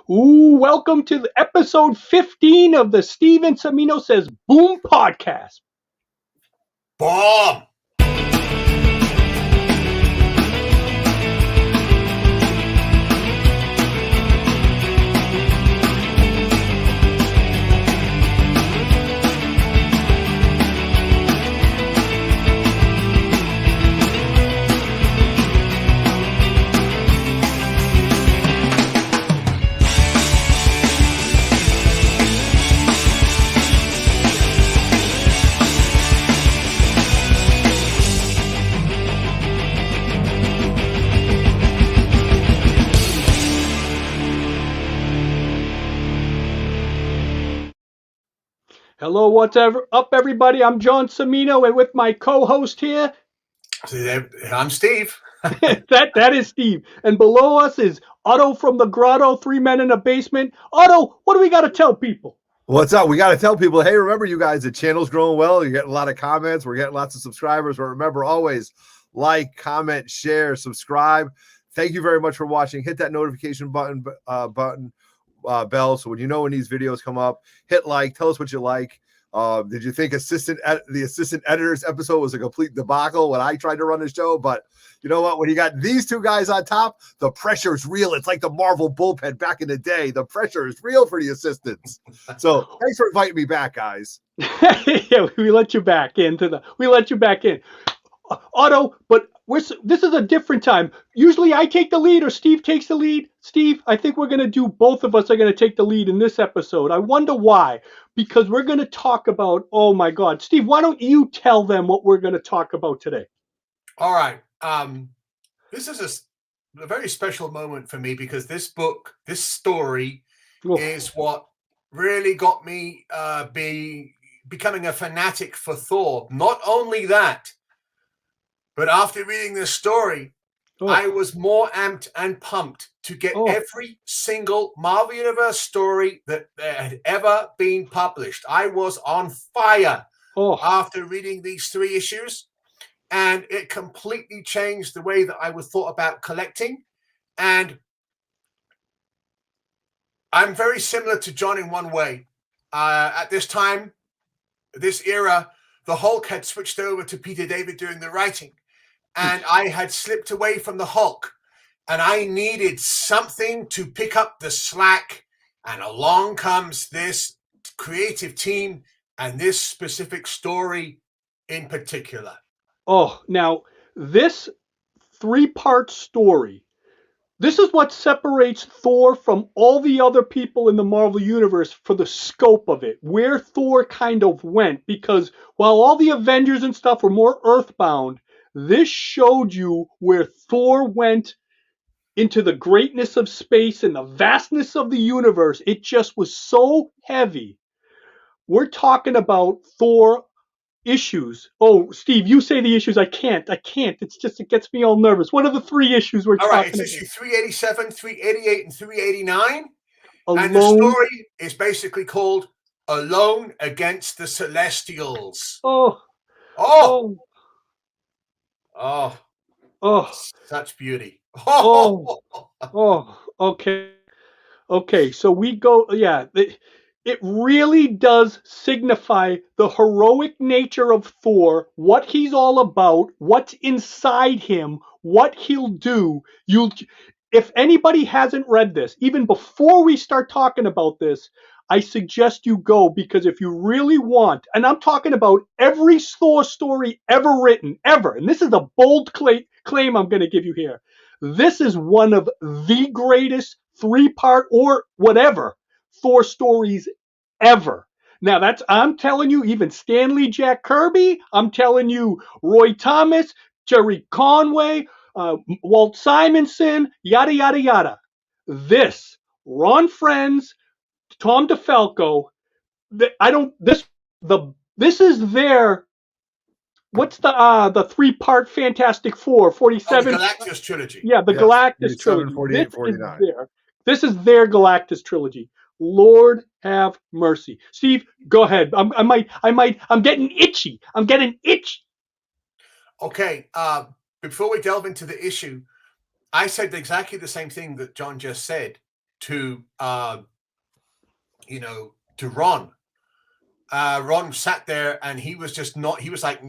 Ooh, welcome to the episode 15 of the Steve and Cimino Says Boom podcast. Bomb! Hello, what's up, everybody? I'm John Cimino, and with my co-host here, I'm Steve. that is Steve. And below us is Otto from the Grotto, Three Men in a Basement. Otto, what do we got to tell people? What's up? We got to tell people, hey, remember, you guys, the channel's growing well. You're getting a lot of comments. We're getting lots of subscribers. But remember, always like, comment, share, subscribe. Thank you very much for watching. Hit that notification bell, so when you know when these videos come up, hit like. Tell us what you like. Did you think the assistant editor's episode was a complete debacle when I tried to run the show? But you know what? When you got these two guys on top, the pressure is real. It's like the Marvel bullpen back in the day. The pressure is real for the assistants. So thanks for inviting me back, guys. Yeah, we let you back in. Otto, but this is a different time. Usually I take the lead or Steve takes the lead. Steve, I think both of us are going to take the lead in this episode. I wonder why. Because we're going to talk about, oh my God. Steve, why don't you tell them what we're going to talk about today? All right. This is a very special moment for me because this story is what really got me becoming a fanatic for Thor. Not only that, but after reading this story, I was more amped and pumped to get every single Marvel Universe story that had ever been published. I was on fire after reading these 3 issues, and it completely changed the way that I was thought about collecting. And I'm very similar to John in one way. At this time, this era, the Hulk had switched over to Peter David doing the writing. And I had slipped away from the Hulk, and I needed something to pick up the slack. And along comes this creative team and this specific story in particular. Now this 3-part story, this is what separates Thor from all the other people in the Marvel Universe for the scope of it, where Thor kind of went. Because while all the Avengers and stuff were more earthbound, this showed you where Thor went into the greatness of space and the vastness of the universe. It just was so heavy. We're talking about Thor issues. Oh, Steve, you say the issues. I can't. It's just, it gets me all nervous. What are the 3 issues we're talking about? All right, it's issue 387, 388, and 389. Alone. And the story is basically called Alone Against the Celestials. Such beauty. Okay. So we go, it really does signify the heroic nature of Thor, what he's all about, what's inside him, what he'll do. If anybody hasn't read this, even before we start talking about this, I suggest you go, because if you really want, and I'm talking about every Thor story ever written, ever, and this is a bold claim I'm going to give you here. This is one of the greatest 3-part or whatever Thor stories ever. Now I'm telling you, even Stanley Jack Kirby, I'm telling you, Roy Thomas, Jerry Conway, Walt Simonson, yada, yada, yada. This, Ron Frenz, Tom DeFalco, this is their, what's the 3-part Fantastic Four, 47? The Galactus trilogy. Yeah, the Galactus trilogy. 48, 49. This is their Galactus trilogy. Lord have mercy. Steve, go ahead. I'm getting itchy. Okay. Before we delve into the issue, I said exactly the same thing that John just said. to to Ron. Ron sat there and he was just not. He was like,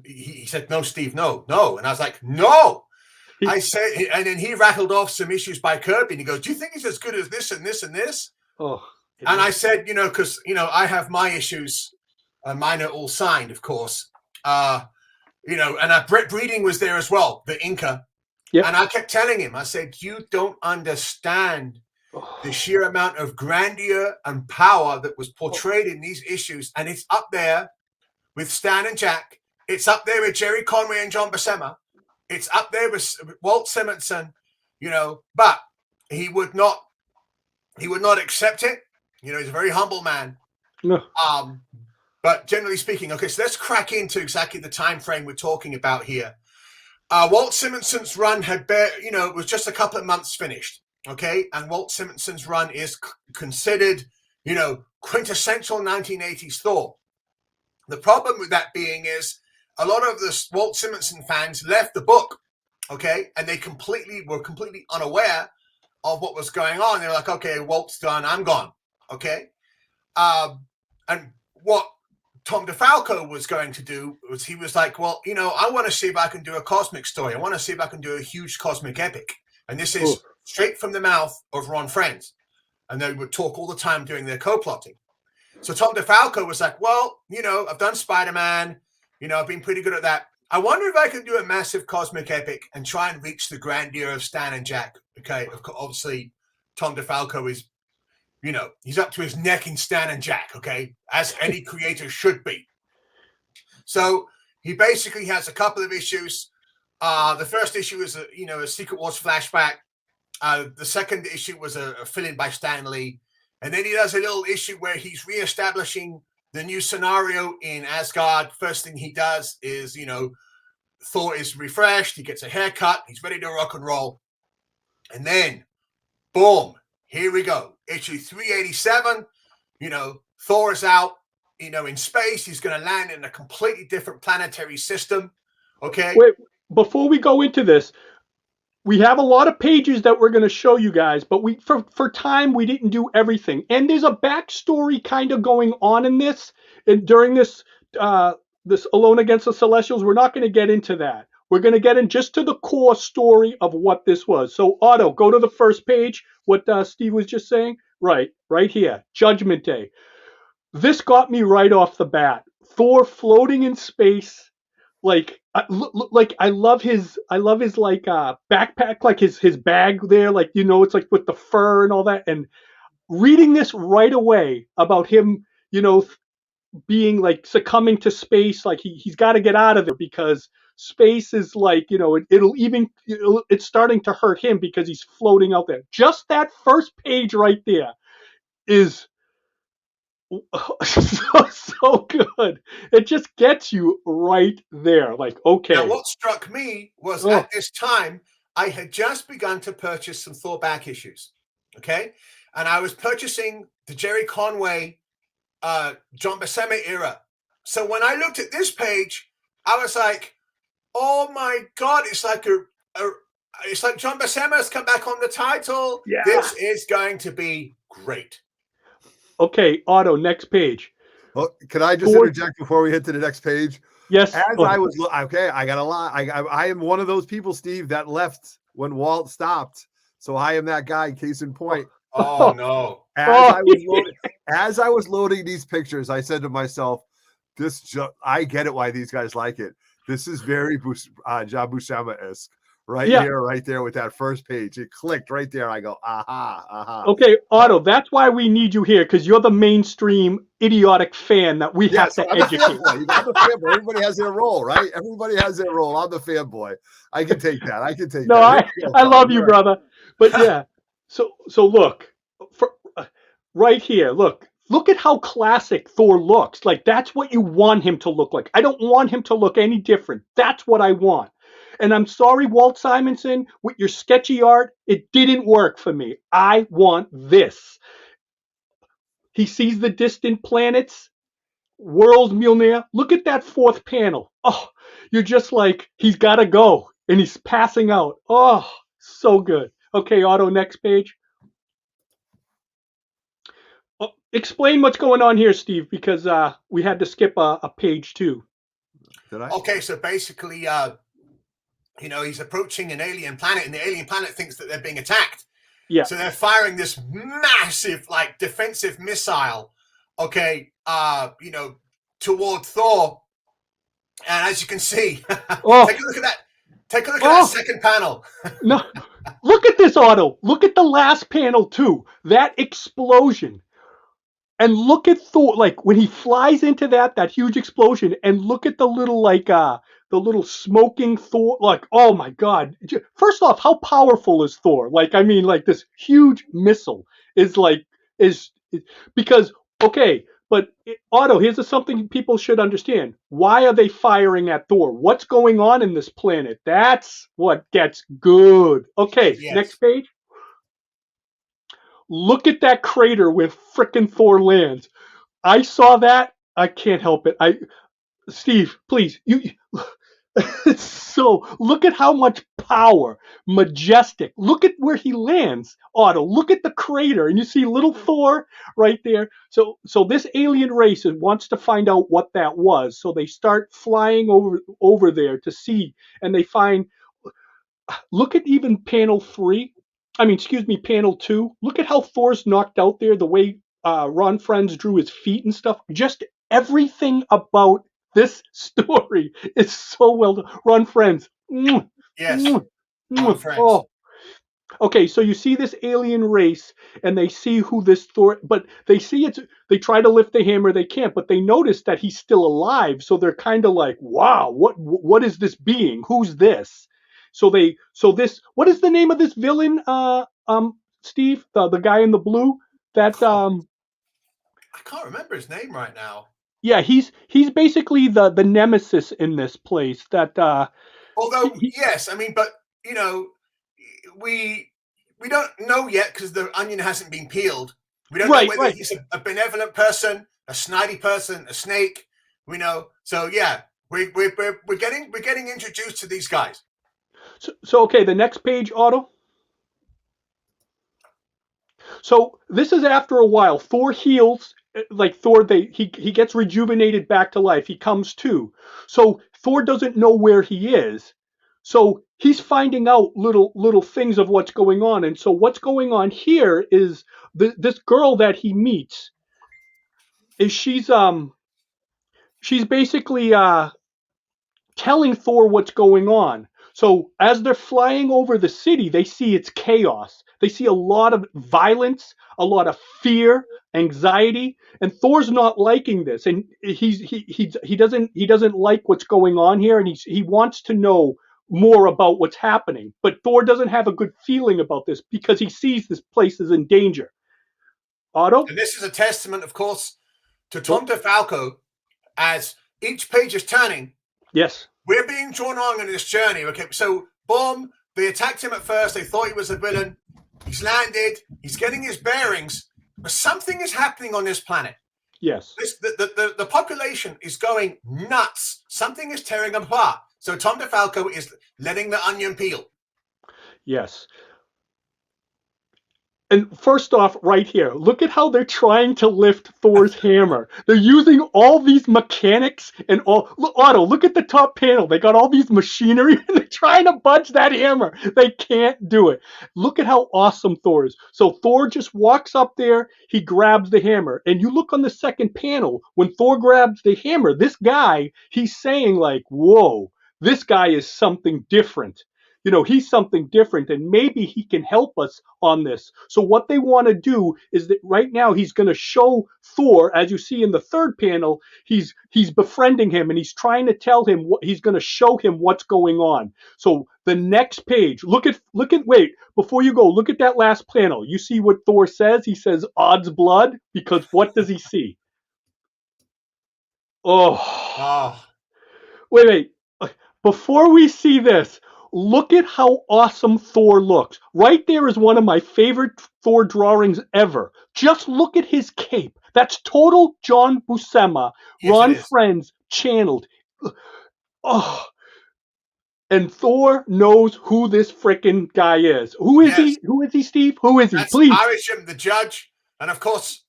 he said, "No, Steve, no." And I was like, "No." I said, and then he rattled off some issues by Kirby, and he goes, "Do you think he's as good as this and this and this?" Oh, and I said, because I have my issues, and mine are all signed, of course. And Brett Breeding was there as well, the Inca. Yep. And I kept telling him, I said, "You don't understand the sheer amount of grandeur and power that was portrayed in these issues, and it's up there with Stan and Jack. It's up there with Jerry Conway and John Buscema. It's up there with Walt Simonson, but he would not accept it. He's a very humble man. No. But generally speaking, okay, so let's crack into exactly the time frame we're talking about here. Walt Simonson's run it was just a couple of months finished. Okay, and Walt Simonson's run is considered, quintessential 1980s Thor. The problem with that being is a lot of the Walt Simonson fans left the book, okay, and they were completely unaware of what was going on. They're like, "Okay, Walt's done, I'm gone." Okay, and what Tom DeFalco was going to do was he was like, "Well, I want to see if I can do a cosmic story. I want to see if I can do a huge cosmic epic." And this is straight from the mouth of Ron Frenz. And they would talk all the time during their co-plotting. So Tom DeFalco was like, "Well, I've done Spider-Man. I've been pretty good at that. I wonder if I can do a massive cosmic epic and try and reach the grandeur of Stan and Jack." Okay, obviously, Tom DeFalco is, he's up to his neck in Stan and Jack, okay, as any creator should be. So he basically has a couple of issues. The first issue is a Secret Wars flashback. The second issue was a fill-in by Stan Lee. And then he does a little issue where he's reestablishing the new scenario in Asgard. First thing he does is, Thor is refreshed. He gets a haircut. He's ready to rock and roll. And then, boom, here we go. Issue 387, Thor is out, in space. He's going to land in a completely different planetary system. Okay. Wait, before we go into this, we have a lot of pages that we're going to show you guys, but for time, we didn't do everything. And there's a backstory kind of going on in this. And during this Alone Against the Celestials, we're not going to get into that. We're going to get in just to the core story of what this was. So, Otto, go to the first page, what Steve was just saying. Right here, Judgment Day. This got me right off the bat. Thor floating in space. I love his backpack, like his bag there, it's like with the fur and all that. And reading this right away about him, being like succumbing to space, like he's got to get out of there because space is like, it's starting to hurt him because he's floating out there. Just that first page right there is so good. It just gets you right there. Like, okay. Now, what struck me was at this time, I had just begun to purchase some Thor back issues. Okay. And I was purchasing the Jerry Conway, John Buscema era. So when I looked at this page, I was like, "Oh my God, it's like it's like John Buscema's come back on the title. Yeah. This is going to be great." Okay, Otto, next page. Well, can I just interject before we hit to the next page? Yes. I got a lot. I am one of those people, Steve, that left when Walt stopped. So I am that guy. Case in point. Oh no! As I was loading these pictures, I said to myself, I get it why these guys like it. This is very John Buscema-esque. Here, right there with that first page. It clicked right there. I go, aha. Okay, Otto, that's why we need you here, because you're the mainstream idiotic fan that we have to educate. You got the fanboy. Everybody has their role, right? Everybody has their role. I'm the fanboy. I can take that. No, I love you, brother. But yeah, so look, right here, look at how classic Thor looks. Like, that's what you want him to look like. I don't want him to look any different. That's what I want. And I'm sorry, Walt Simonson, with your sketchy art, it didn't work for me. I want this. He sees the distant planets, worlds Mjolnir. Look at that fourth panel. Oh, you're just like, he's got to go. And he's passing out. Oh, so good. Okay, Otto, next page. explain what's going on here, Steve, because we had to skip a page too. Did I? Okay, so basically, he's approaching an alien planet, and the alien planet thinks that they're being attacked. Yeah. So they're firing this massive, like, defensive missile, toward Thor. And as you can see, take a look at that. Take a look at that second panel. No, look at this, Otto. Look at the last panel too. That explosion. And look at Thor, like when he flies into that huge explosion, and look at the little the little smoking Thor. Like, oh my God! First off, how powerful is Thor? Like, I mean, like this huge missile is because okay, but Otto, here's something people should understand. Why are they firing at Thor? What's going on in this planet? That's what gets good. Okay, Yes. Next page. Look at that crater where frickin' Thor lands. I saw that. I can't help it. Steve, please, so look at how much power, majestic. Look at where he lands, Otto. Look at the crater, and you see little Thor right there. So this alien race wants to find out what that was. So they start flying over there to see, and they find. Look at even panel 3. Panel 2. Look at how Thor's knocked out there, the way Ron Frenz drew his feet and stuff. Just everything about this story is so well done. Ron Frenz. Yes. Ron Frenz. Oh. Okay, so you see this alien race, and they see who this Thor, but they try to lift the hammer, they can't, but they notice that he's still alive, so they're kind of like, wow, what is this being? Who's this? So what is the name of this villain, Steve? The guy in the blue? I can't remember his name right now. Yeah, he's basically the nemesis in this place. Although, yes, but we don't know yet because the onion hasn't been peeled. We don't know whether he's a benevolent person, a snidey person, a snake. We know. So yeah, we're getting introduced to these guys. So okay, the next page, Otto. So this is after a while. Thor heals, like Thor, he gets rejuvenated back to life. He comes to. So Thor doesn't know where he is. So he's finding out little things of what's going on. And so what's going on here is this girl that he meets is she's basically telling Thor what's going on. So as they're flying over the city, they see it's chaos. They see a lot of violence, a lot of fear, anxiety, and Thor's not liking this. And he doesn't like what's going on here, and he wants to know more about what's happening. But Thor doesn't have a good feeling about this because he sees this place is in danger. Otto? And this is a testament, of course, to Tom DeFalco. As each page is turning, yes, we're being drawn on in this journey. Okay, so boom, they attacked him at first. They thought he was a villain. He's landed. He's getting his bearings. But something is happening on this planet. Yes. The population is going nuts. Something is tearing them apart. So Tom DeFalco is letting the onion peel. Yes. And first off, right here, look at how they're trying to lift Thor's hammer. They're using all these mechanics and all. Look, Otto, look at the top panel. They got all these machinery and they're trying to budge that hammer. They can't do it. Look at how awesome Thor is. So Thor just walks up there. He grabs the hammer. And you look on the second panel, when Thor grabs the hammer, this guy, he's saying like, whoa, this guy is something different. He's something different, and maybe he can help us on this. So what they want to do is that right now he's going to show Thor, as you see in the third panel, he's befriending him, and he's trying to tell him he's going to show him what's going on. So the next page, wait, before you go, look at that last panel. You see what Thor says? He says, odds blood, because what does he see? Oh. Wait. Before we see this, look at how awesome Thor looks. Right there is one of my favorite Thor drawings ever. Just look at his cape. That's total John Buscema. Yes, Ron Frenz channeled. Oh. And Thor knows who this frickin' guy is. Who is he? Who is he, Steve? Who is he? That's Please. Irisham, the judge. And of course,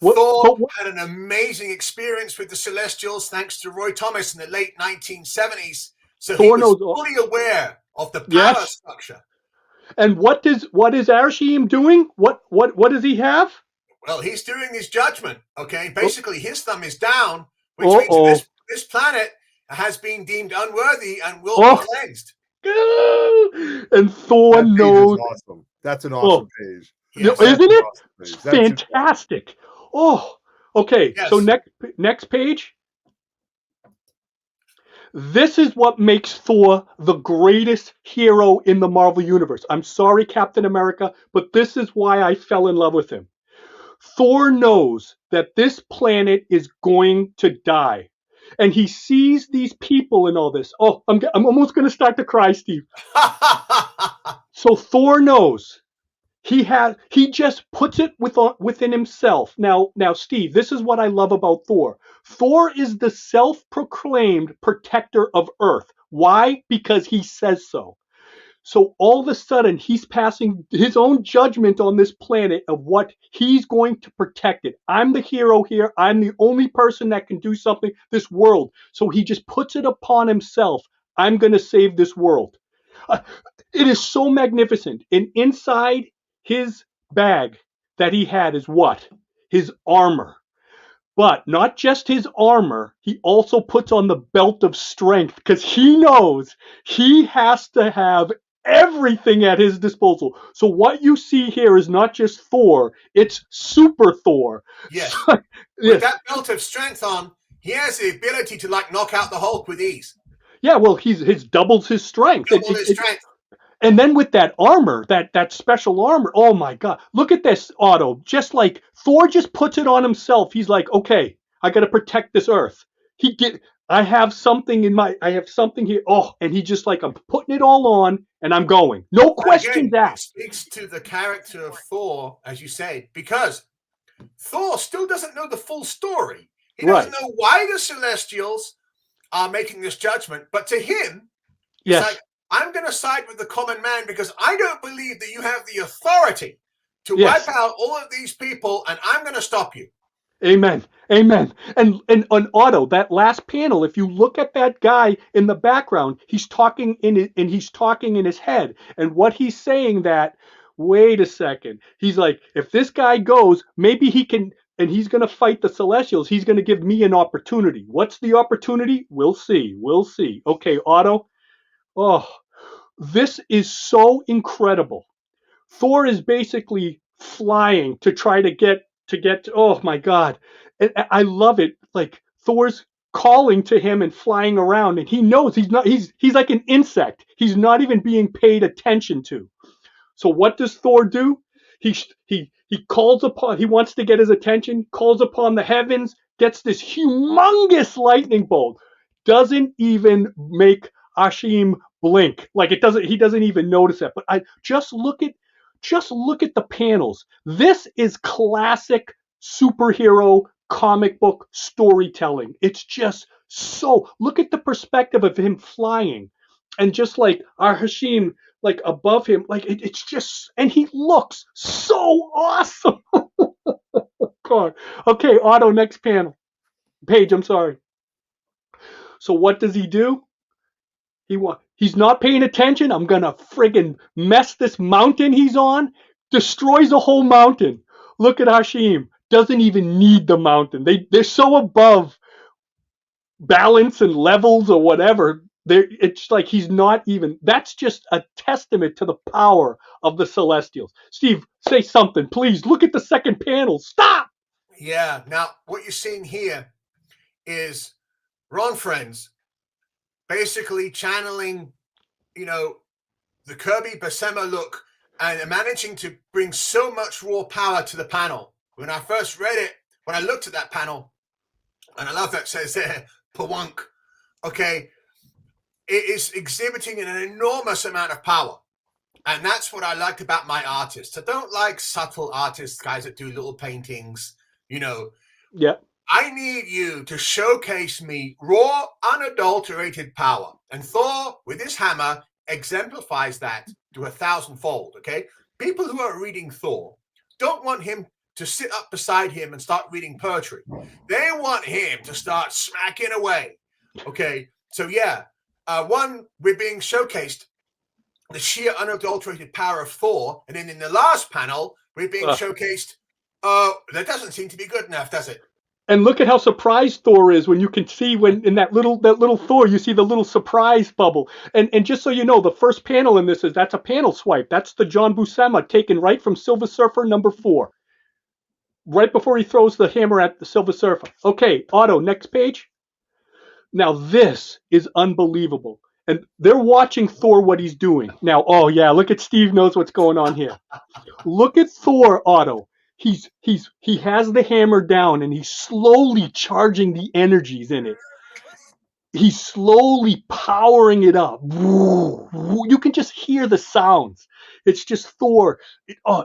Thor had an amazing experience with the Celestials thanks to Roy Thomas in the late 1970s. So Thor he was fully aware of the power structure. And what is Arishem doing? What does he have? Well, he's doing his judgment. Okay, basically his thumb is down, which means this planet has been deemed unworthy and will be cleansed. And Thor knows. Awesome. That's an awesome page. Yes. Isn't it? It's fantastic. Okay. Yes. So next page. This is what makes Thor the greatest hero in the Marvel Universe. I'm sorry, Captain America, but this is why I fell in love with him. Thor knows that this planet is going to die. And he sees these people and all this. Oh, I'm almost going to start to cry, Steve. So Thor knows. He just puts it within himself. Now, Steve, this is what I love about Thor. Thor is the self-proclaimed protector of Earth. Why? Because he says so. So all of a sudden, he's passing his own judgment on this planet of what he's going to protect it. I'm the hero here. I'm the only person that can do something, this world. So he just puts it upon himself. I'm going to save this world. It is so magnificent. And inside his bag that he had is what? His armor. But not just his armor, he also puts on the belt of strength because he knows he has to have everything at his disposal. So what you see here is not just Thor, it's Super Thor. Yes. With that belt of strength on, he has the ability to knock out the Hulk with ease. Yeah, well, his doubles his strength. His strength. And then with that armor, that special armor, oh my God. Look at this, Otto. Just like Thor just puts it on himself. He's like, okay, I got to protect this Earth. I have something here. Oh, and he just I'm putting it all on and I'm going. No questions asked. It speaks to the character of Thor, as you say, because Thor still doesn't know the full story. He doesn't know why the Celestials are making this judgment, but to him, it's like, I'm going to side with the common man because I don't believe that you have the authority to wipe out all of these people, and I'm going to stop you. Amen. And on Otto, that last panel, if you look at that guy in the background, he's talking in his head. And what he's saying that, wait a second. He's like, if this guy goes, maybe he can, and he's going to fight the Celestials. He's going to give me an opportunity. What's the opportunity? We'll see. Okay, Otto. Oh, this is so incredible. Thor is basically flying to try to get, oh my God. I love it. Thor's calling to him and flying around, and he knows he's like an insect. He's not even being paid attention to. So what does Thor do? He calls upon, he wants to get his attention, calls upon the heavens, gets this humongous lightning bolt. Doesn't even make Ashim blink. He doesn't even notice it. But just look at the panels. This is classic superhero comic book storytelling. It's just so, look at the perspective of him flying and just Hashim above him, it's just, and he looks so awesome. God. Okay, Otto, next page, I'm sorry. So what does he do? He's not paying attention. I'm gonna friggin' mess this mountain he's on. Destroys the whole mountain. Look at Hashim. Doesn't even need the mountain. They're so above balance and levels or whatever. It's like he's not even. That's just a testament to the power of the Celestials. Steve, say something, please. Look at the second panel. Stop. Yeah. Now, what you're seeing here is Ron Frenz basically channeling, the Kirby Buscema look and managing to bring so much raw power to the panel. When I first read it, when I looked at that panel, and I love that it says there, Pawunk, okay, it is exhibiting an enormous amount of power. And that's what I liked about my artists. I don't like subtle artists, guys that do little paintings, Yeah. I need you to showcase me raw, unadulterated power. And Thor, with his hammer, exemplifies that to 1,000-fold, okay? People who are reading Thor don't want him to sit up beside him and start reading poetry. They want him to start smacking away. Okay, so yeah, one, we're being showcased the sheer unadulterated power of Thor, and then in the last panel, we're being showcased. That doesn't seem to be good enough, does it? And look at how surprised Thor is when you can see when in that little Thor, you see the little surprise bubble. And just so you know, the first panel in this that's a panel swipe. That's the John Buscema taken right from Silver Surfer #4. Right before he throws the hammer at the Silver Surfer. Okay, Otto, next page. Now this is unbelievable. And they're watching Thor what he's doing. Now, oh yeah, look at Steve knows what's going on here. Look at Thor, Otto. He has the hammer down and he's slowly charging the energies in it. He's slowly powering it up. You can just hear the sounds. It's just Thor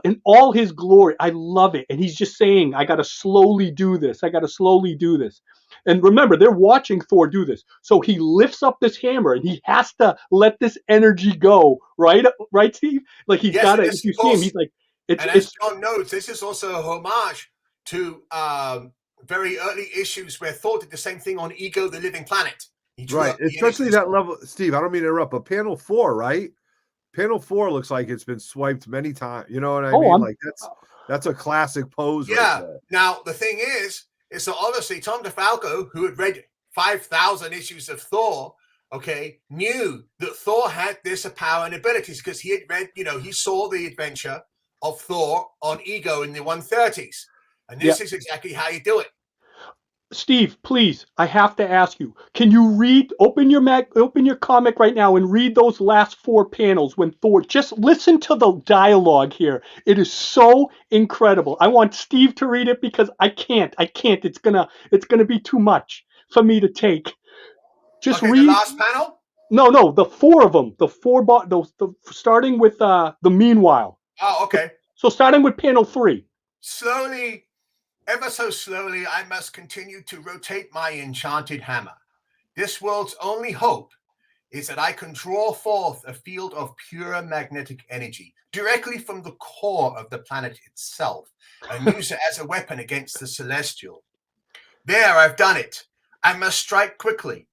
in all his glory. I love it. And he's just saying, I got to slowly do this. I got to slowly do this. And remember, they're watching Thor do this. So he lifts up this hammer and he has to let this energy go. Right, Steve? Like he's got to, if you see him, he's like, as John notes, this is also a homage to very early issues where Thor did the same thing on Ego, the Living Planet. Right, especially that level. Steve, I don't mean to interrupt, but panel 4, right? Panel 4 looks like it's been swiped many times. You know what I mean? Like that's a classic pose. Yeah. Right there. Now the thing is that obviously Tom DeFalco, who had read 5,000 issues of Thor, okay, knew that Thor had this power and abilities because he had read, he saw the adventure of Thor on Ego in the 130s, and this is exactly how you do it. Steve, please, I have to ask you, can you open your comic right now and read those last 4 panels when Thor, just listen to the dialogue here. It is so incredible. I want Steve to read it because I can't. It's gonna be too much for me to take. Just read the last panel? No, the 4 of them. The 4 starting with the meanwhile. Oh, okay. So starting with panel 3. Slowly, ever so slowly, I must continue to rotate my enchanted hammer. This world's only hope is that I can draw forth a field of pure magnetic energy directly from the core of the planet itself and use it as a weapon against the celestial. There, I've done it. I must strike quickly.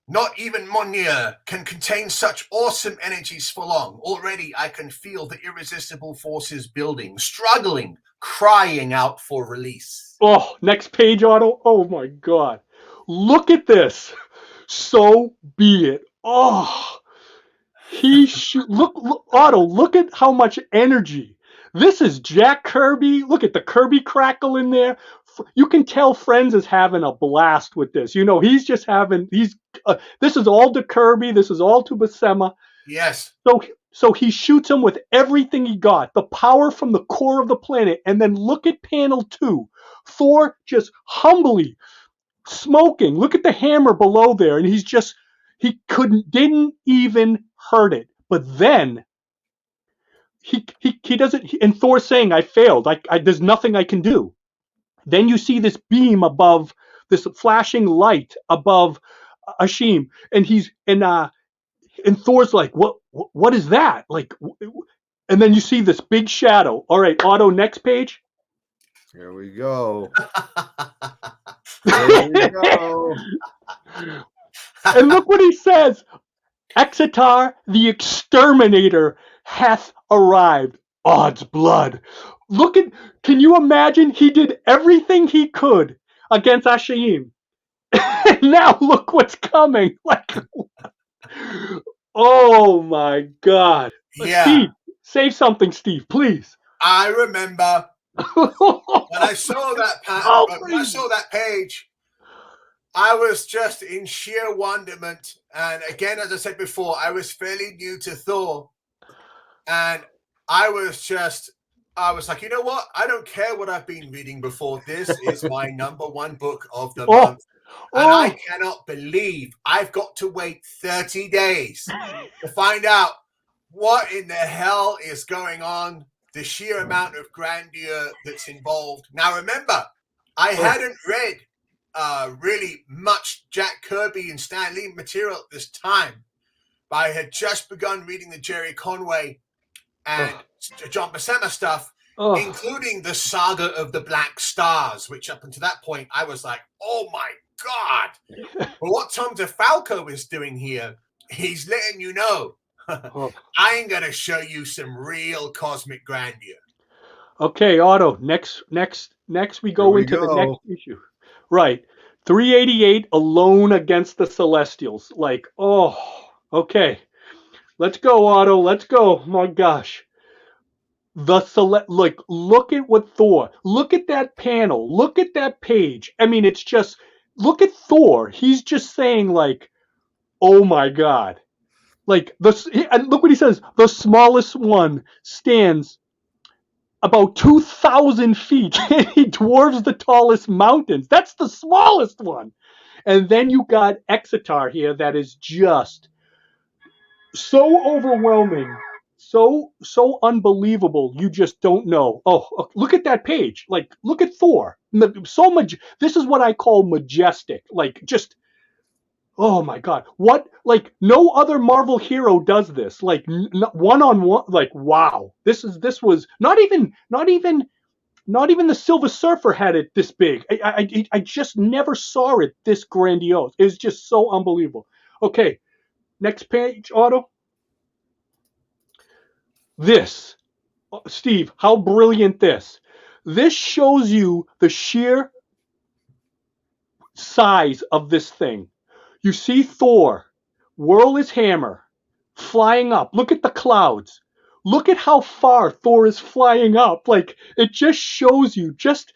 Not even Mjolnir can contain such awesome energies for long. Already I can feel the irresistible forces building, struggling, crying out for release. Oh, next page, Otto. Oh my God. Look at this. So be it. Oh, look, Otto, look at how much energy. This is Jack Kirby. Look at the Kirby crackle in there. You can tell Frenz is having a blast with this. He's just this is all to Kirby. This is all to Buscema. Yes. So he shoots him with everything he got, the power from the core of the planet. And then look at panel 2. Thor just humbly smoking. Look at the hammer below there. And he didn't even hurt it. But then he doesn't, and Thor's saying, I failed. There's nothing I can do. Then you see this beam above, this flashing light above Ashim, and Thor's like, what is that? Like, and then you see this big shadow. All right, Otto, next page. Here we go. Here we go. And look what he says. Exitar, the exterminator, hath arrived. Odds blood. Can you imagine? He did everything he could against Ashim. And now look what's coming. Oh my God. Yeah. Steve, say something, Steve, please. I remember when I saw that page, I was just in sheer wonderment. And again, as I said before, I was fairly new to Thor. And I was like, you know what? I don't care what I've been reading before. This is my #1 book of the month. And I cannot believe I've got to wait 30 days to find out what in the hell is going on, the sheer amount of grandeur that's involved. Now, remember, I hadn't read really much Jack Kirby and Stan Lee material at this time, but I had just begun reading the Jerry Conway and John Buscema stuff, Oh, including the saga of the Black Stars, which up until that point I was like, oh my God. But what Tom DeFalco is doing here, he's letting you know, oh. I'm going to show you some real cosmic grandeur. Okay, Otto. Next, we Here go we into the next go. issue. Right. 388 alone against the Celestials. Like, oh, okay. Let's go, Otto. Let's go. My gosh. Like, look at what Thor. Look at that panel. Look at that page. I mean, it's just look at Thor. He's just saying like, oh my God. Like and look what he says. The smallest one stands about 2,000 feet, and he dwarfs the tallest mountains. That's the smallest one. And then you got Exitar here that is just so overwhelming, so unbelievable. You just don't know. Oh, look at that page. Like, look at Thor. So much. This is what I call majestic. Like, just oh my God. What, like, no other Marvel hero does this. Like, one on one. Like, wow. This was not even the Silver Surfer had it this big. I just never saw it this grandiose. It was just so unbelievable. Okay, next page, Otto. This, Steve, how brilliant this. This shows you the sheer size of this thing. You see Thor whirl his hammer, flying up. Look at the clouds. Look at how far Thor is flying up. Like, it just shows you just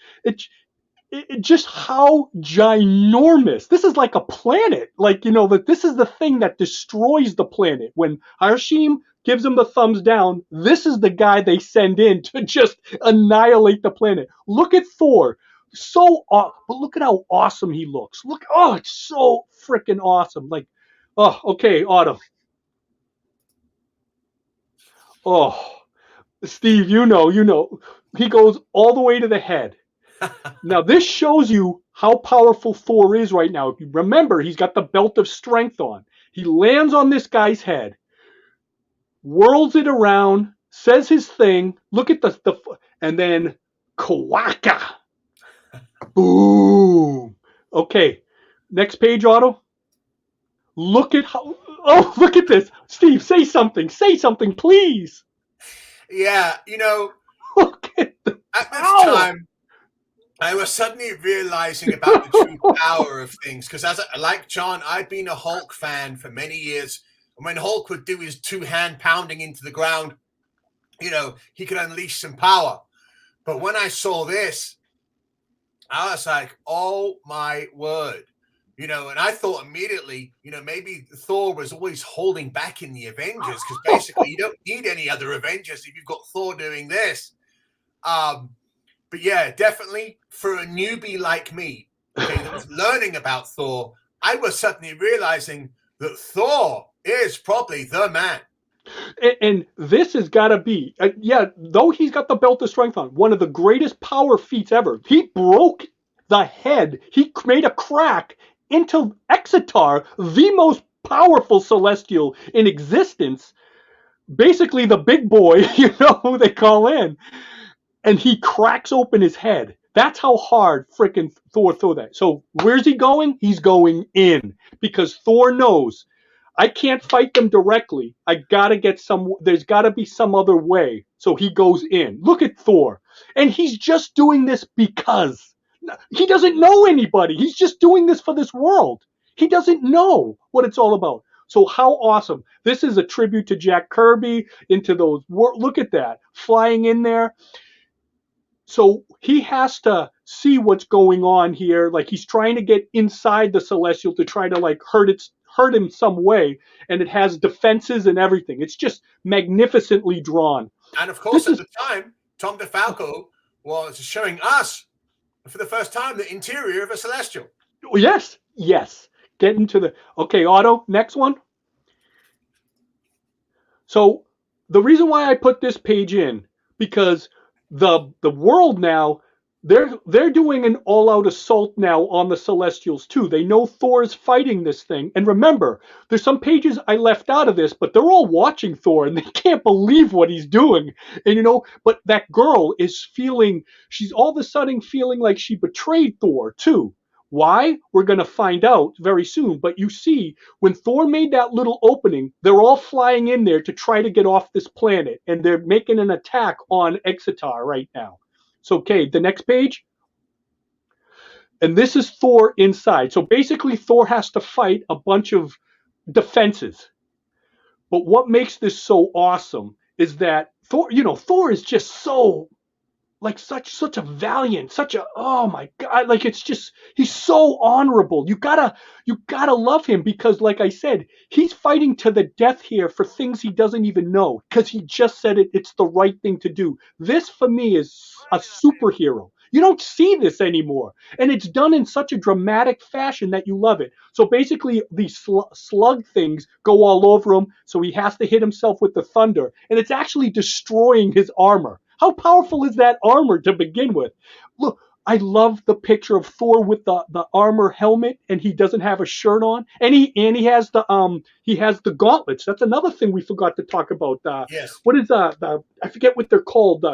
how ginormous. This is like a planet. Like, that this is the thing that destroys the planet. When Harshim gives him the thumbs down, this is the guy they send in to just annihilate the planet. Look at Thor. But look at how awesome he looks. Look, oh, it's so freaking awesome. Like, oh, okay, Autumn. Oh, Steve, you know, he goes all the way to the head. Now, this shows you how powerful Thor is right now. If you remember, he's got the belt of strength on. He lands on this guy's head, whirls it around, says his thing. Look at and then Kawaka. Boom. Okay, next page, Otto. Look at look at this. Steve, say something. Say something, please. Yeah, Look at at this time, I was suddenly realizing about the true power of things. Because like John, I've been a Hulk fan for many years. And when Hulk would do his two-hand pounding into the ground, he could unleash some power. But when I saw this, I was like, oh my word. And I thought immediately, maybe Thor was always holding back in the Avengers, because basically you don't need any other Avengers if you've got Thor doing this. But yeah, definitely for a newbie like me, that was learning about Thor, I was suddenly realizing that Thor is probably the man. And this has got to be, though he's got the belt of strength on, one of the greatest power feats ever. He broke the head. He made a crack into Exitar, the most powerful Celestial in existence. Basically, the big boy, who they call in. And he cracks open his head. That's how hard freaking Thor threw that. So where's he going? He's going in, because Thor knows I can't fight them directly. I gotta get there's gotta be some other way. So he goes in. Look at Thor. And he's just doing this because he doesn't know anybody. He's just doing this for this world. He doesn't know what it's all about. So how awesome. This is a tribute to Jack Kirby, into those, look at that, flying in there. So he has to see what's going on here. Like, he's trying to get inside the Celestial to try to like hurt him some way, and it has defenses and everything. It's just magnificently drawn. And of course, at the time, Tom DeFalco was showing us for the first time the interior of a Celestial. Yes. Get into the okay, Otto. Next one. So the reason why I put this page in, because the world now, they're doing an all-out assault now on the Celestials too. They know Thor is fighting this thing. And remember, there's some pages I left out of this, but they're all watching Thor and they can't believe what he's doing. And but that girl is she's all of a sudden feeling like she betrayed Thor too. Why? We're going to find out very soon. But you see, when Thor made that little opening, they're all flying in there to try to get off this planet. And they're making an attack on Exitar right now. So, okay, the next page. And this is Thor inside. So basically, Thor has to fight a bunch of defenses. But what makes this so awesome is that Thor is just so like such a valiant, oh my god, like it's just he's so honorable. You gotta love him because, like I said, he's fighting to the death here for things he doesn't even know because he just said it's the right thing to do. This for me is a superhero. You don't see this anymore, and it's done in such a dramatic fashion that you love it. So basically, these slug things go all over him, so he has to hit himself with the thunder, and it's actually destroying his armor. How powerful is that armor to begin with? Look, I love the picture of Thor with the armor helmet, and he doesn't have a shirt on, and he has the gauntlets. That's another thing we forgot to talk about. Yes. What is I forget what they're called.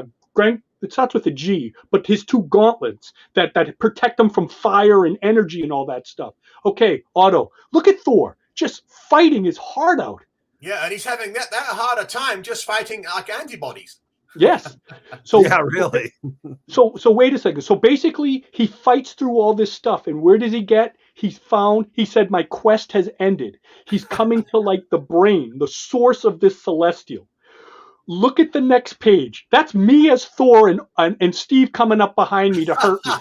It starts with a G, but his two gauntlets that protect him from fire and energy and all that stuff. Okay, Otto, look at Thor just fighting his heart out. Yeah, and he's having that harder time just fighting like antibodies. Yes. So yeah, really. So wait a second. So basically, he fights through all this stuff, and where does he get? He said, my quest has ended. He's coming to like the brain, the source of this celestial. Look at the next page. That's me as Thor and Steve coming up behind me to hurt me.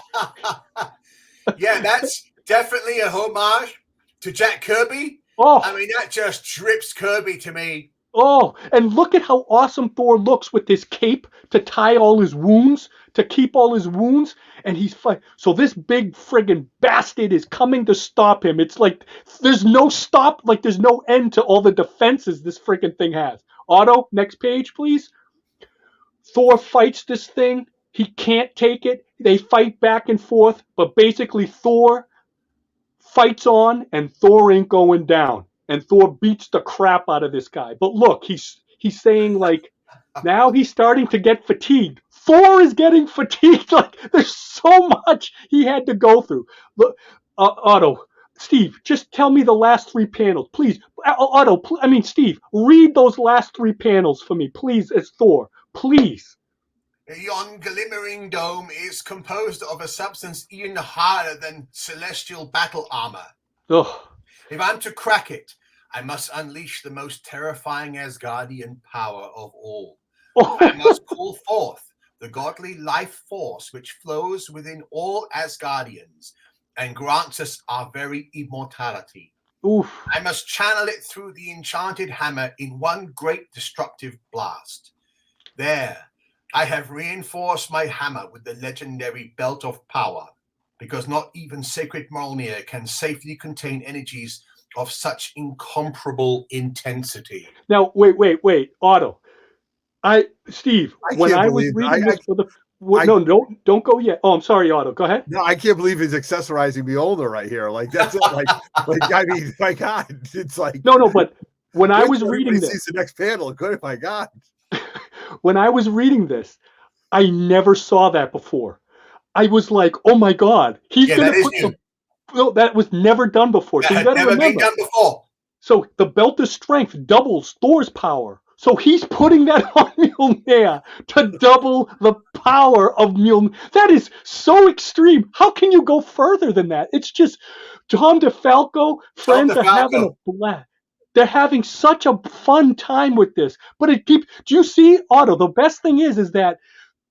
Yeah, that's definitely a homage to Jack Kirby. Oh, I mean, that just drips Kirby to me. Oh, and look at how awesome Thor looks with his cape to tie all his wounds, to keep all his wounds, and he's fighting. So this big friggin' bastard is coming to stop him. It's like there's no stop, like there's no end to all the defenses this friggin' thing has. Otto, next page, please. Thor fights this thing. He can't take it. They fight back and forth, but basically Thor fights on, and Thor ain't going down. And Thor beats the crap out of this guy. But look, he's saying like now he's starting to get fatigued. Thor is getting fatigued. Like there's so much he had to go through. Look, Otto, Steve, just tell me the last three panels, please. Otto, Steve, read those last three panels for me, please, as Thor, please. Yon glimmering dome is composed of a substance even harder than celestial battle armor. Ugh. If I'm to crack it, I must unleash the most terrifying Asgardian power of all. I must call forth the godly life force which flows within all Asgardians and grants us our very immortality. Oof. I must channel it through the enchanted hammer in one great destructive blast. There, I have reinforced my hammer with the legendary belt of power, because not even sacred Mjolnir can safely contain energies of such incomparable intensity. Now, wait, Otto. Steve, when I was reading this for the... don't go yet. Oh, I'm sorry, Otto. Go ahead. No, I can't believe he's accessorizing Mjolnir right here. Like, that's it. Like, I mean, my God. It's like... No, but when I was reading this... sees the next panel. Good, my God. When I was reading this, I never saw that before. I was like, oh my God, he's going to put some... No, that was never done before. That so you got to remember. Been done before. So the belt of strength doubles Thor's power. So he's putting that on Mjolnir to double the power of Mjolnir. That is so extreme. How can you go further than that? It's just Tom DeFalco, Frenz are having a blast. They're having such a fun time with this. But do you see, Otto, the best thing is that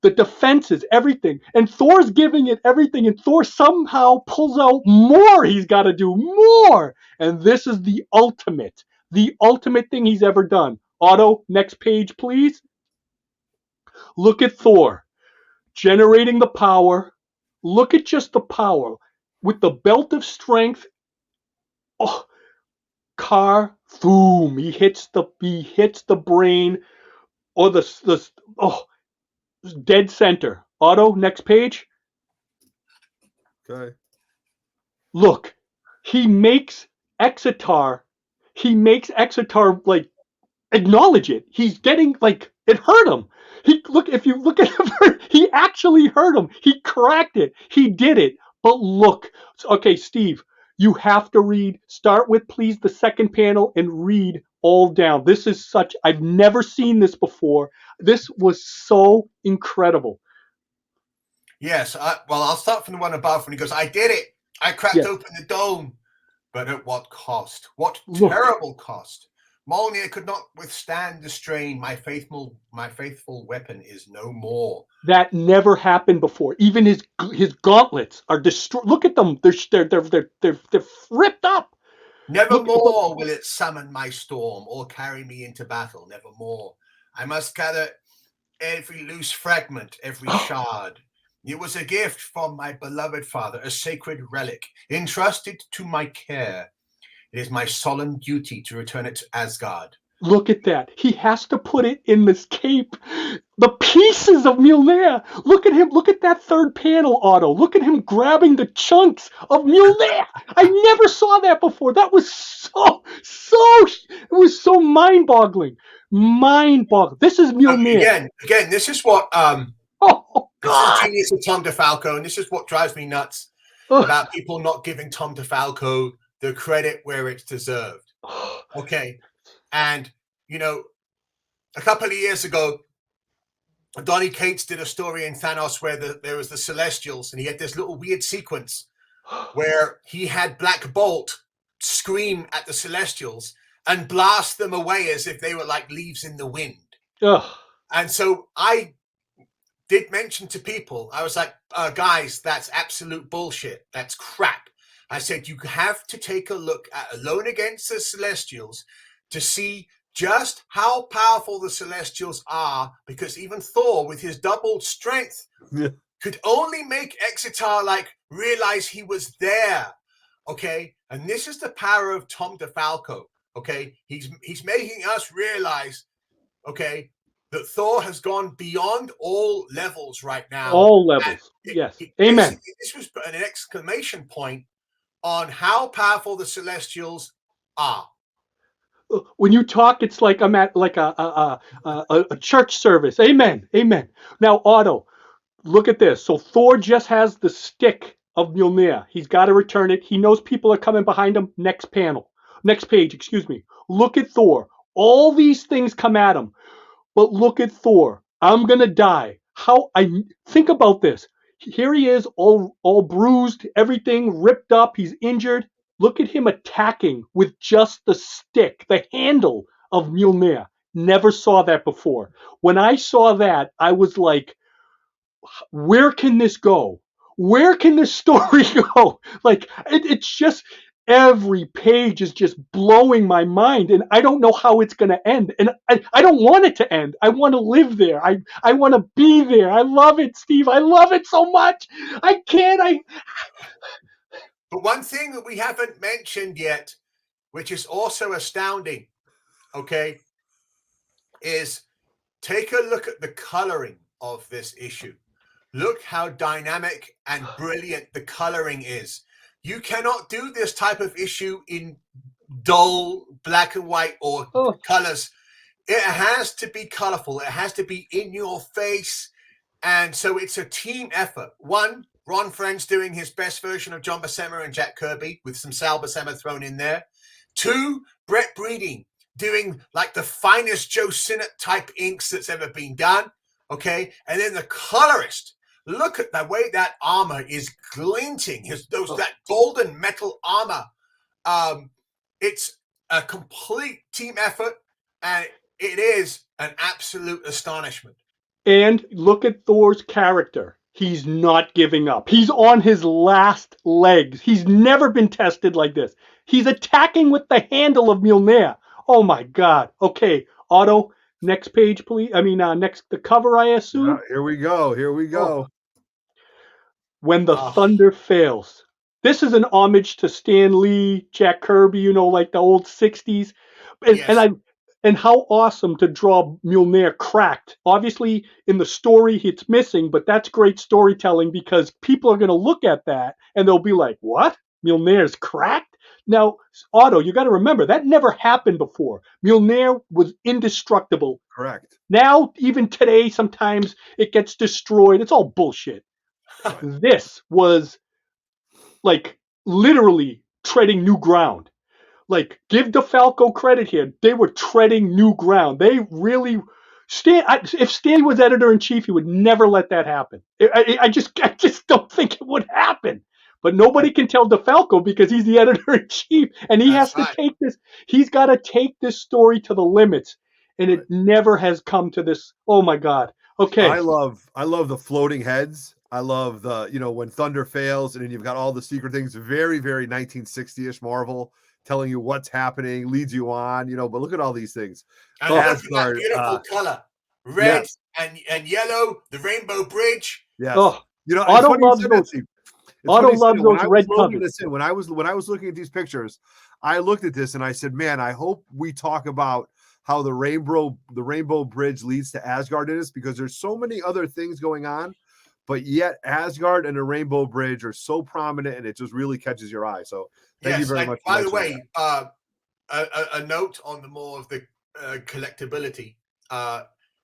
the defenses, everything. And Thor's giving it everything. And Thor somehow pulls out more. He's got to do more. And this is the ultimate thing he's ever done. Otto, next page, please. Look at Thor generating the power. Look at just the power. With the belt of strength. Oh, boom. He hits the brain or dead center. Otto, next page. Okay. Look, he makes Exitar like acknowledge it. He's getting like it hurt him. If you look at him, he actually hurt him. He cracked it. He did it. But look, okay, Steve, you have to start with please the second panel and read all down. This is I've never seen this before. This was so incredible. Yes, I'll start from the one above when he goes, I did it. I cracked open the dome. But at what cost? What terrible cost? Mjolnir could not withstand the strain. My faithful weapon is no more. That never happened before. Even his gauntlets are destroyed. Look at them. They're ripped up. Nevermore will it summon my storm or carry me into battle. Nevermore. I must gather every loose fragment, every shard. It was a gift from my beloved father, a sacred relic, entrusted to my care. It is my solemn duty to return it to Asgard. Look at that. He has to put it in this cape. The pieces of Mjolnir. Look at him. Look at that third panel, Otto. Look at him grabbing the chunks of Mjolnir. I never saw that before. That was it was so mind-boggling. Mind-boggling. This is Mjolnir. Again, this is what Oh, this God. is genius of Tom DeFalco, and this is what drives me nuts about people not giving Tom DeFalco the credit where it's deserved. Okay. And, a couple of years ago, Donny Cates did a story in Thanos where there was the Celestials, and he had this little weird sequence where he had Black Bolt scream at the Celestials and blast them away as if they were like leaves in the wind. And so I did mention to people, I was like, guys, that's absolute bullshit. That's crap. I said, you have to take a look at Alone Against the Celestials to see just how powerful the Celestials are, because even Thor, with his doubled strength, could only make Exitar realize he was there. Okay, and this is the power of Tom DeFalco. Okay, he's making us realize, okay, that Thor has gone beyond all levels right now. All levels. Yes. Amen. This was an exclamation point on how powerful the Celestials are. When you talk, it's like I'm at like a church service. Amen. Amen. Now, Otto, look at this. So Thor just has the stick of Mjolnir. He's got to return it. He knows people are coming behind him. Next page, excuse me. Look at Thor. All these things come at him. But look at Thor. I'm going to die. Think about this. Here he is, all bruised, everything ripped up. He's injured. Look at him attacking with just the stick, the handle of Mjolnir. Never saw that before. When I saw that, I was like, where can this go? Where can this story go? It's just, every page is just blowing my mind, and I don't know how it's going to end. And I don't want it to end. I want to live there. I want to be there. I love it, Steve. I love it so much. But one thing that we haven't mentioned yet, which is also astounding, okay, is take a look at the coloring of this issue. Look how dynamic and brilliant the coloring is. You cannot do this type of issue in dull black and white or colors. It has to be colorful. It has to be in your face. And so it's a team effort. One, Ron Frenz doing his best version of John Buscema and Jack Kirby with some Sal Buscema thrown in there. Two, Brett Breeding doing the finest Joe Sinnott type inks that's ever been done. Okay. And then the colorist. Look at the way that armor is glinting. That golden metal armor. It's a complete team effort, and it is an absolute astonishment. And look at Thor's character. He's not giving up. He's on his last legs. He's never been tested like this. He's attacking with the handle of Mjolnir. Oh my God. Okay, Otto, next page, please. The cover, I assume. Here we go. Oh. When the thunder fails. This is an homage to Stan Lee, Jack Kirby, like the old 60s. And And how awesome to draw Mjolnir cracked. Obviously, in the story, it's missing, but that's great storytelling because people are going to look at that and they'll be like, what? Mjolnir's cracked? Now, Otto, you got to remember, that never happened before. Mjolnir was indestructible. Correct. Now, even today, sometimes it gets destroyed. It's all bullshit. This was like literally treading new ground. Like, give DeFalco credit here. They were treading new ground. They really, if Stan was editor in chief, he would never let that happen. I just don't think it would happen. But nobody can tell DeFalco because he's the editor in chief, and he has to take this. He's got to take this story to the limits, and it never has come to this. Oh my God. Okay. I love the floating heads. I love the, when thunder fails, and then you've got all the secret things. Very, very 1960-ish Marvel, telling you what's happening, leads you on, but look at all these things. And that beautiful color, red and yellow, the rainbow bridge. Yes. Oh, Otto loves those. Otto loves those red covers. When I was looking at these pictures, I looked at this and I said, man, I hope we talk about how the rainbow bridge leads to Asgard in this, because there's so many other things going on, but yet Asgard and the rainbow bridge are so prominent, and it just really catches your eye. So thank you very much. By the way, a note on the more of the collectability.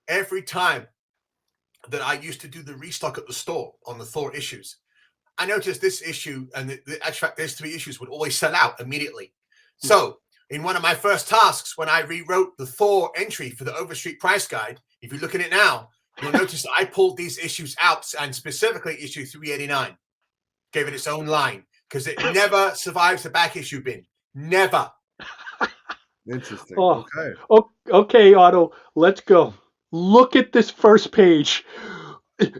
Every time that I used to do the restock at the store on the Thor issues, I noticed this issue and the actual fact there's 3 issues would always sell out immediately. So in one of my first tasks, when I rewrote the Thor entry for the Overstreet price guide, if you look at it now, you'll notice that I pulled these issues out, and specifically issue 389, gave it its own line, because it never survives the back issue bin. Never. Interesting. Okay, Otto, let's go. Look at this first page.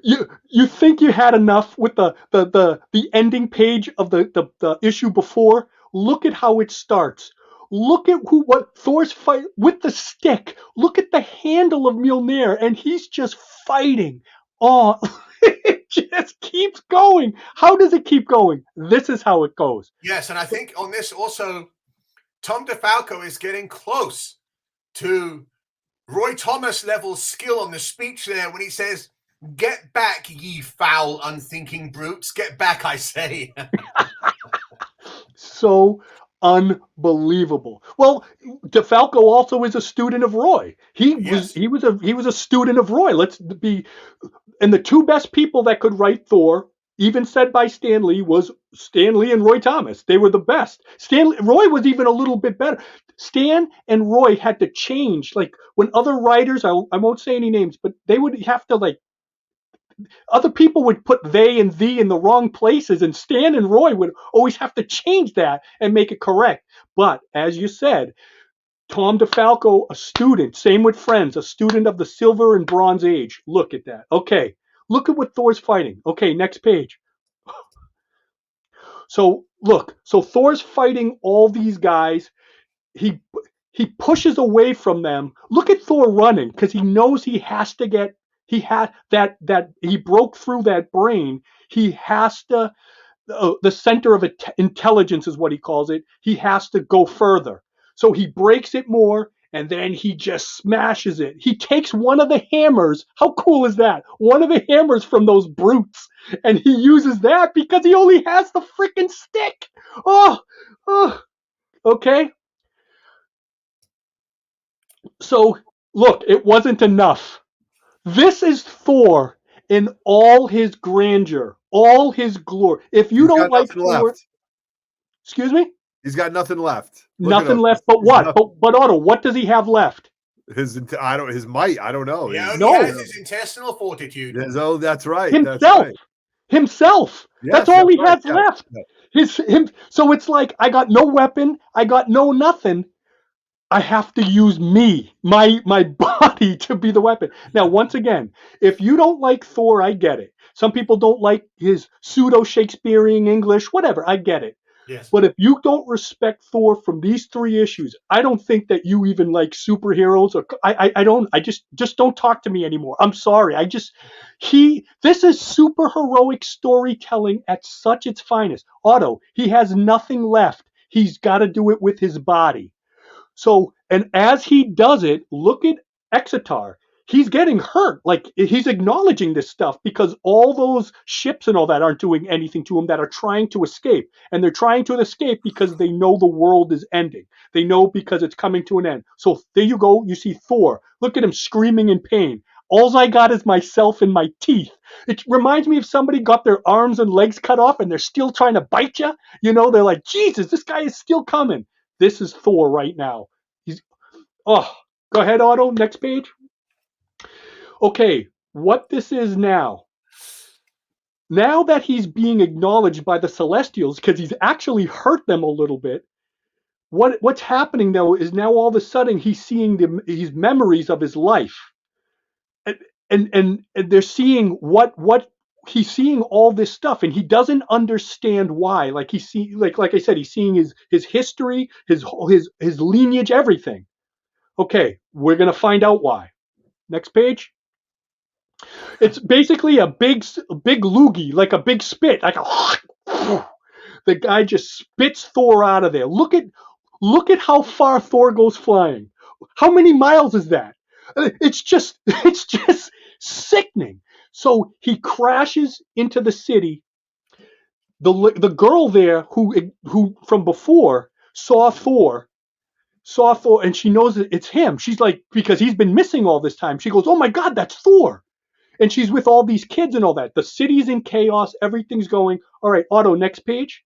You think you had enough with the ending page of the issue before? Look at how it starts. Look at what Thor's fight with the stick. Look at the handle of Mjolnir, and he's just fighting. Oh, it just keeps going. How does it keep going? This is how it goes. Yes, and I think on this also, Tom DeFalco is getting close to Roy Thomas level skill on the speech there when he says, "Get back, ye foul, unthinking brutes. Get back, I say." So unbelievable. Well, DeFalco also is a student of Roy. He was a student of Roy. And the 2 best people that could write Thor, even said by Stan Lee, was Stan Lee and Roy Thomas. They were the best. Roy was even a little bit better. Stan and Roy had to change. Like, when other writers, I won't say any names, but they would have to, other people would put they and thee in the wrong places, and Stan and Roy would always have to change that and make it correct. But as you said, Tom DeFalco, a student, same with Frenz, a student of the Silver and Bronze Age. Look at that. Okay, look at what Thor's fighting. Okay, next page. So look, Thor's fighting all these guys. He pushes away from them. Look at Thor running, because he knows he has to get. He had that he broke through that brain. He has to, the center of intelligence is what he calls it. He has to go further. So he breaks it more, and then he just smashes it. He takes one of the hammers. How cool is that? One of the hammers from those brutes, and he uses that because he only has the freaking stick. Oh, okay. So look, it wasn't enough. This is Thor in all his grandeur, all his glory. If you don't like Thor, excuse me? He's got nothing left. Nothing left, but what? But Otto, what does he have left? His might. I don't know. Yeah, he has his intestinal fortitude. Oh, that's right. Himself. Yes, that's all he has left. So it's like, I got no weapon. I got no nothing. I have to use my body to be the weapon. Now, once again, if you don't like Thor, I get it. Some people don't like his pseudo-Shakespearean English, whatever, I get it. Yes. But if you don't respect Thor from these 3 issues, I don't think that you even like superheroes. Or I just don't talk to me anymore. I'm sorry. This is super heroic storytelling at such its finest. Otto, he has nothing left. He's got to do it with his body. So, and as he does it, look at Exitar. He's getting hurt. Like he's acknowledging this stuff because all those ships and all that aren't doing anything to him that are trying to escape. And they're trying to escape because they know the world is ending. They know because it's coming to an end. So there you go. You see Thor. Look at him screaming in pain. All I got is myself and my teeth. It reminds me of somebody got their arms and legs cut off and they're still trying to bite you. You know, they're like, Jesus, this guy is still coming. This is Thor right now. He's, oh, go ahead, Otto. Next page. Okay, what this is now that he's being acknowledged by the Celestials, because he's actually hurt them a little bit, what's happening though is now all of a sudden he's seeing his memories of his life. And they're seeing what he's seeing all this stuff and he doesn't understand why. Like he's seeing, like I said, he's seeing his history, his lineage, everything. Okay, we're gonna find out why. Next page. It's basically a big loogie, like a big spit, like a. The guy just spits Thor out of there. Look at how far Thor goes flying. How many miles is that? It's just sickening. So he crashes into the city. The girl there who from before saw Thor, and she knows that it's him. She's like, because he's been missing all this time. She goes, "Oh my God, that's Thor." And she's with all these kids and all that. The city's in chaos. Everything's going. All right, Otto, next page.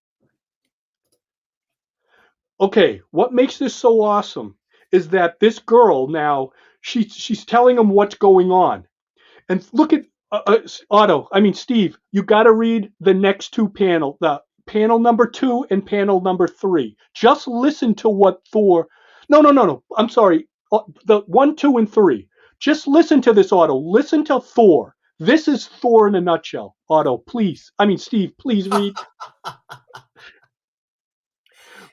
Okay, what makes this so awesome is that this girl now, she's telling him what's going on. And look at Steve, you got to read the next two panels, the panel number 2 and panel number 3. Just listen to what Thor. No. I'm sorry. The 1, 2, and 3. Just listen to this, Otto. Listen to Thor. This is Thor in a nutshell. Otto, please. Steve, please read.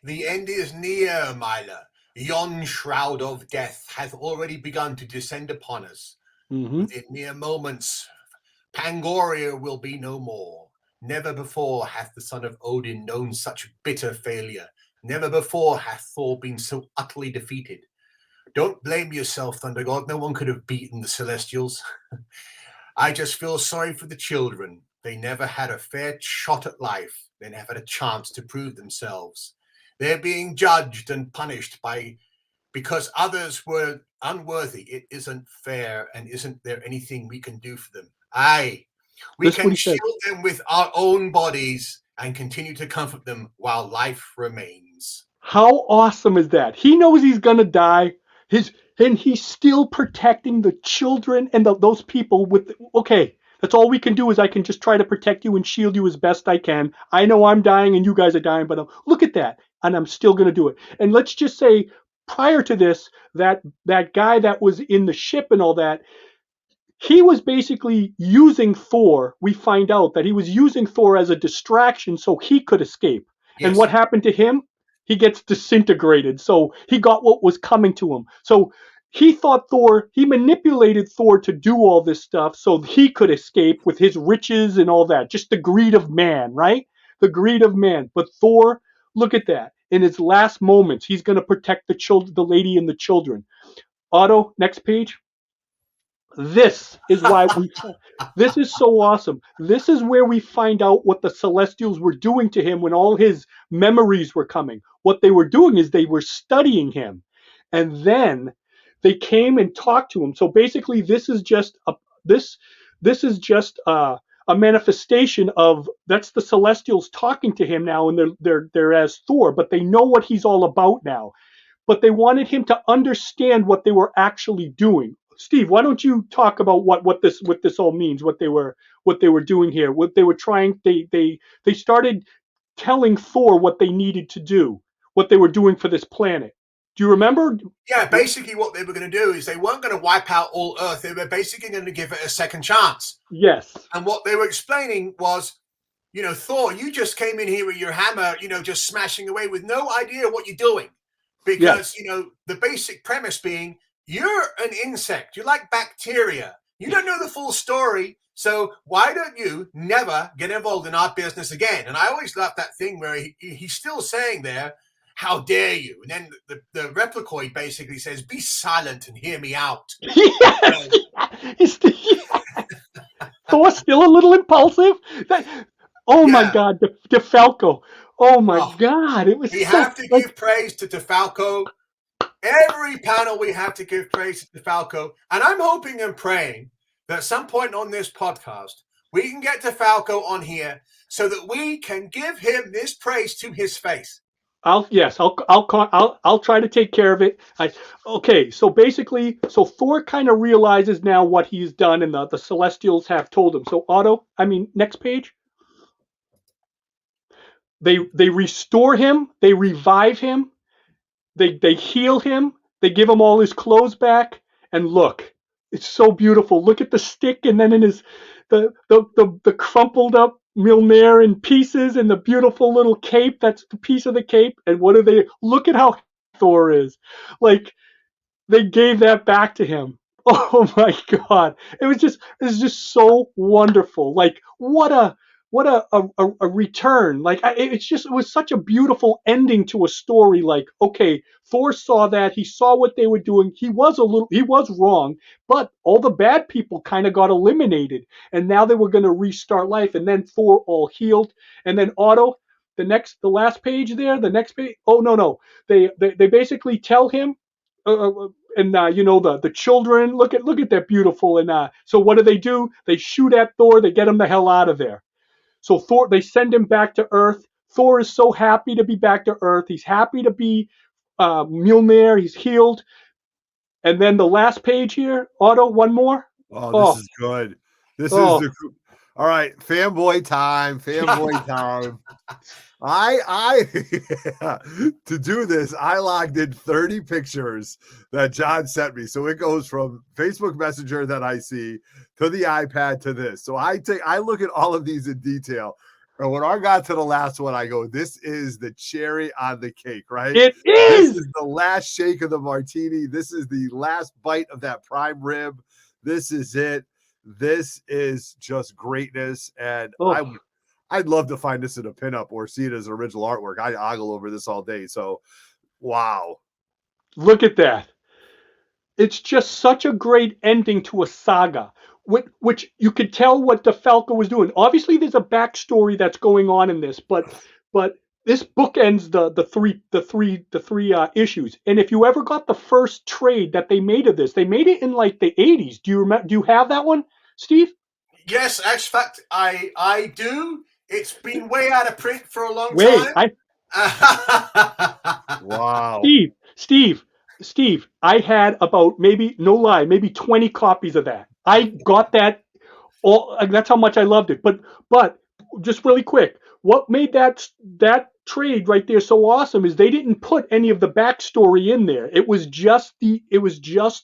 The end is near, Myla. Yon shroud of death hath already begun to descend upon us. Mm-hmm. Within mere moments, Pangoria will be no more. Never before hath the son of Odin known such bitter failure. Never before hath Thor been so utterly defeated. Don't blame yourself, Thunder God. No one could have beaten the Celestials. I just feel sorry for the children. They never had a fair shot at life. They never had a chance to prove themselves. They're being judged and punished because others were unworthy. It isn't fair, and isn't there anything we can do for them? Aye, we can shield them with our own bodies and continue to comfort them while life remains. How awesome is that? He knows he's gonna die. And he's still protecting the children and those people with. Okay, that's all we can do is I can just try to protect you and shield you as best I can. I know I'm dying and you guys are dying, but look at that. And I'm still going to do it. And let's just say prior to this, that guy that was in the ship and all that, he was basically using Thor. We find out that he was using Thor as a distraction so he could escape. Yes. And what happened to him? He gets disintegrated. So he got what was coming to him. So he thought he manipulated Thor to do all this stuff so he could escape with his riches and all that. Just the greed of man, right? The greed of man. But Thor, look at that. In his last moments, he's going to protect the children, the lady and the children. Otto, next page. This is why this is so awesome. This is where we find out what the Celestials were doing to him when all his memories were coming. What they were doing is they were studying him. And then they came and talked to him. So basically this is just a manifestation of that's the Celestials talking to him now, and they're as Thor, but they know what he's all about now. But they wanted him to understand what they were actually doing. Steve, why don't you talk about what this all means, what they were doing here, what they were trying. They started telling Thor what they needed to do, what they were doing for this planet. Do you remember? Yeah, basically what they were going to do is they weren't going to wipe out all Earth. They were basically going to give it a second chance. Yes. And what they were explaining was, Thor, you just came in here with your hammer, just smashing away with no idea what you're doing. Because, the basic premise being, you're an insect. You're like bacteria. You don't know the full story. So why don't you never get involved in our business again? And I always love that thing where he's still saying there, how dare you? And then the Replicoid basically says, be silent and hear me out. Yes. Thor's still a little impulsive. My God, DeFalco. Oh my God, it was. We have to give praise to DeFalco. Every panel we have to give praise to DeFalco, and I'm hoping and praying that at some point on this podcast we can get DeFalco on here so that we can give him this praise to his face. I'll try to take care of it. So basically, Thor kind of realizes now what he's done, and the Celestials have told him. So next page. They restore him, they revive him, they heal him, they give him all his clothes back, and look, it's so beautiful. Look at the stick, and then in his the crumpled up Mjolnir in pieces, and the beautiful little cape. That's the piece of the cape. And what do they look at how Thor is? Like, they gave that back to him. Oh my God. It was just so wonderful. Like, what a return. Like, it was such a beautiful ending to a story. Like, okay, Thor saw that, he saw what they were doing. He was wrong, but all the bad people kind of got eliminated, and now they were going to restart life. And then Thor all healed. And then Otto, the last page there, the next page. Oh no. They basically tell him, the children, look at that beautiful. And so what do? They shoot at Thor. They get him the hell out of there. So Thor, they send him back to Earth. Thor is so happy to be back to Earth. He's happy to be Mjolnir. He's healed. And then the last page here, Otto, one more. Oh, this is good. This is all right. Fanboy time. Fanboy time. To do this, I logged in 30 pictures that John sent me. So it goes from Facebook Messenger that I see to the iPad to this. So I look at all of these in detail. And when I got to the last one, I go, this is the cherry on the cake, right? It is. This is the last shake of the martini. This is the last bite of that prime rib. This is it. This is just greatness. And I'd love to find this in a pinup or see it as original artwork. I ogle over this all day. So, wow. Look at that. It's just such a great ending to a saga, which you could tell what DeFalco was doing. Obviously, there's a backstory that's going on in this, but this book ends the three issues. And if you ever got the first trade that they made of this, they made it in like the 80s. Do you remember? Do you have that one, Steve? Yes, in fact, I do. It's been way out of print for a long time. Wow. Steve, I had about maybe 20 copies of that. I got that that's how much I loved it. But just really quick, what made that trade right there so awesome is they didn't put any of the backstory in there. It was just the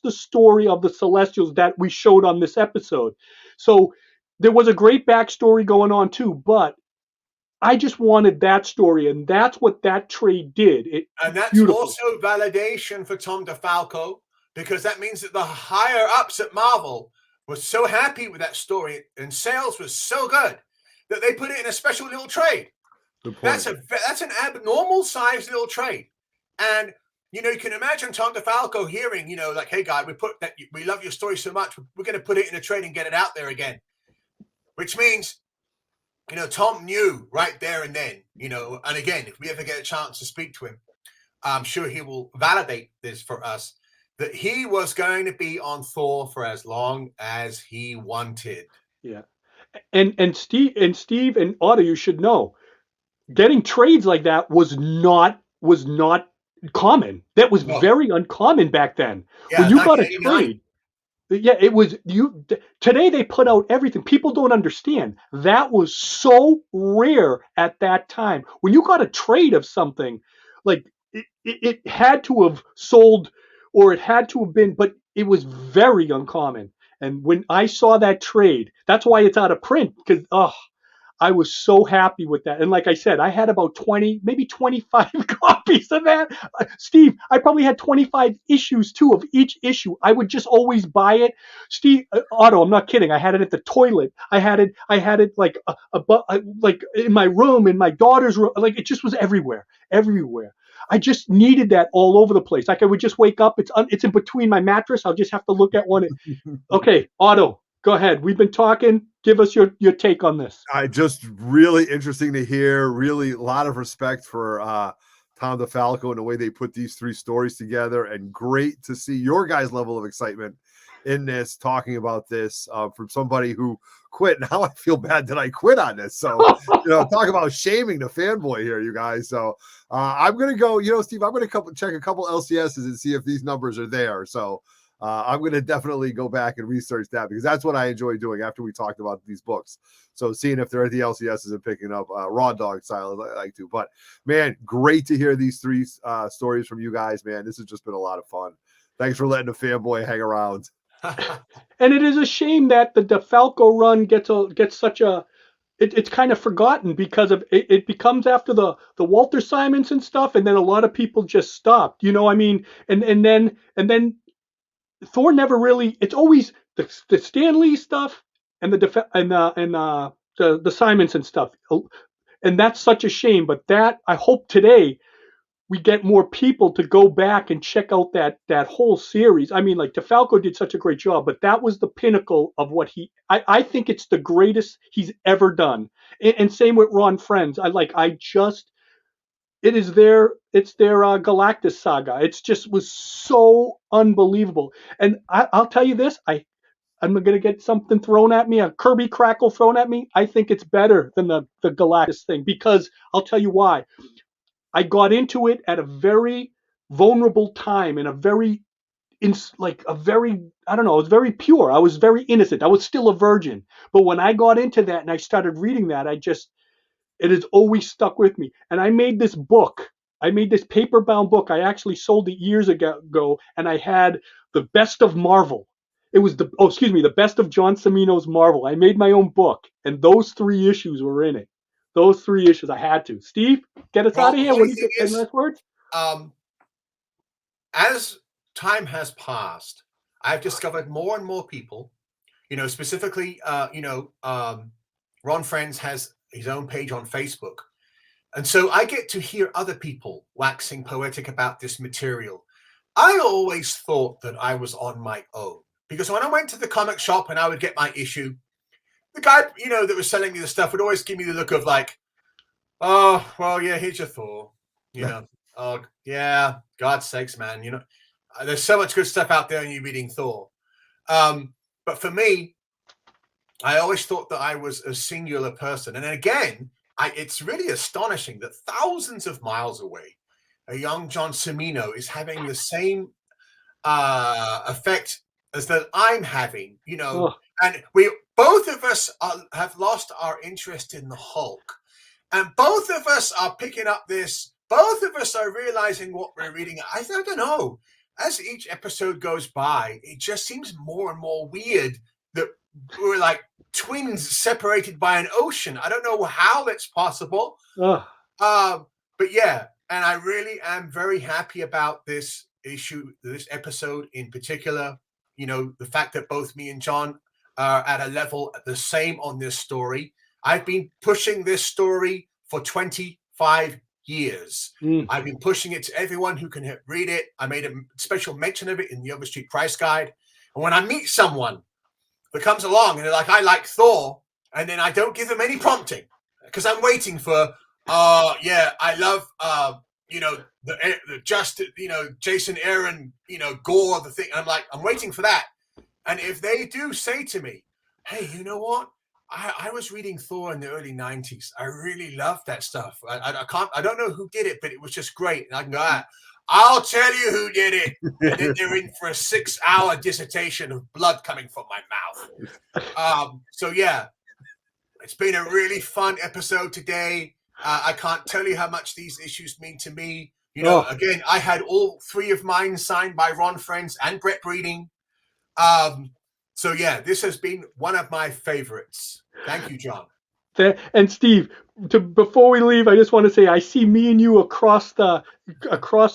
story of the Celestials that we showed on this episode. So there was a great backstory going on too, but I just wanted that story, and that's what that trade did. And that's beautiful. Also validation for Tom DeFalco, because that means that the higher ups at Marvel were so happy with that story, and sales was so good that they put it in a special little trade. That's an abnormal sized little trade, and you can imagine Tom DeFalco hearing, like, hey guy, we love your story so much, we're going to put it in a trade and get it out there again, which means, Tom knew right there and then, and again, if we ever get a chance to speak to him, I'm sure he will validate this for us, that he was going to be on Thor for as long as he wanted. Yeah. And Steve and Otto, you should know, getting trades like that was not common. That was very uncommon back then. Yeah, when you got a trade. Yeah, it was today they put out everything. People don't understand. That was so rare at that time. When you got a trade of something, like it had to have sold, or it had to have been, but it was very uncommon. And when I saw that trade, that's why it's out of print, because I was so happy with that. And like I said, I had about 20, maybe 25 copies of that. Steve, I probably had 25 issues too of each issue. I would just always buy it. Steve, Otto, I'm not kidding. I had it at the toilet. I had it like in my room, in my daughter's room. Like, it just was everywhere. I just needed that all over the place. Like I would just wake up. It's in between my mattress. I'll just have to look at one. Okay, Otto, go ahead. We've been talking. Give us your take on this. I just really interesting to hear. Really, a lot of respect for Tom DeFalco and the way they put these 3 stories together, and great to see your guys' level of excitement in this, talking about this from somebody who quit. Now I feel bad that I quit on this. So, talk about shaming the fanboy here, you guys. So I'm going to go, Steve, I'm going to check a couple LCSs and see if these numbers are there. So I'm going to definitely go back and research that, because that's what I enjoy doing after we talked about these books. So seeing if they're at the LCSs and picking up raw dog style, as I like to. But man, great to hear these 3 stories from you guys, man. This has just been a lot of fun. Thanks for letting the fanboy hang around. And it is a shame that the DeFalco run gets such a it's kind of forgotten, because of it becomes after the Walter Simonson stuff, and then a lot of people just stopped. I mean, and then Thor never really. It's always the Stan Lee stuff and the Simonson stuff, and that's such a shame. But that I hope today we get more people to go back and check out that whole series. I mean, like DeFalco did such a great job, but that was the pinnacle of what I think it's the greatest he's ever done. And same with Ron Frenz. It's their Galactus saga. It's just was so unbelievable. And I'll tell you this, I'm going to get something thrown at me, a Kirby crackle thrown at me. I think it's better than the Galactus thing, because I'll tell you why. I got into it at a very vulnerable time, and I was very pure. I was very innocent. I was still a virgin. But when I got into that and I started reading that, it has always stuck with me. And I made this book. I made this paper-bound book. I actually sold it years ago, and I had the best of Marvel. It was the best of John Cimino's Marvel. I made my own book, and those 3 issues were in it. Those 3 issues, I had to. Steve, get us out of here. What do you think? Last words? As time has passed, I've discovered more and more people, specifically, Ron Frenz has his own page on Facebook. And so I get to hear other people waxing poetic about this material. I always thought that I was on my own, because when I went to the comic shop and I would get my issue, the guy, that was selling me the stuff would always give me the look of like, oh, well, yeah, here's your Thor. Oh, yeah, God's sakes, man. There's so much good stuff out there and you're reading Thor. But for me, I always thought that I was a singular person. And again, it's really astonishing that thousands of miles away, a young John Cimino is having the same effect as that I'm having, and both of us have lost our interest in the Hulk, and both of us are picking up this. Both of us are realizing what we're reading. I don't know. As each episode goes by, it just seems more and more weird that we're like twins separated by an ocean. I don't know how that's possible. But yeah, and I really am very happy about this issue, this episode in particular. The fact that both me and John are at a level the same on this story. I've been pushing this story for 25 years. I've been pushing it to everyone who can read it. I made a special mention of it in the Overstreet Price Guide. And when I meet someone that comes along and they're like, I like Thor, and then I don't give them any prompting, because I'm waiting for, I love, Jason Aaron, Gore, the thing. And I'm waiting for that. And if they do say to me, hey, you know what? I was reading Thor in the early 90s. I really loved that stuff. I don't know who did it, but it was just great. And I can go, I'll tell you who did it. And then they're in for a 6-hour dissertation of blood coming from my mouth. So yeah, it's been a really fun episode today. I can't tell you how much these issues mean to me. Again, I had all 3 of mine signed by Ron Frenz and Brett Breeding. So yeah, this has been one of my favorites. Thank you, John. And Steve, before we leave, I just want to say I see me and you across the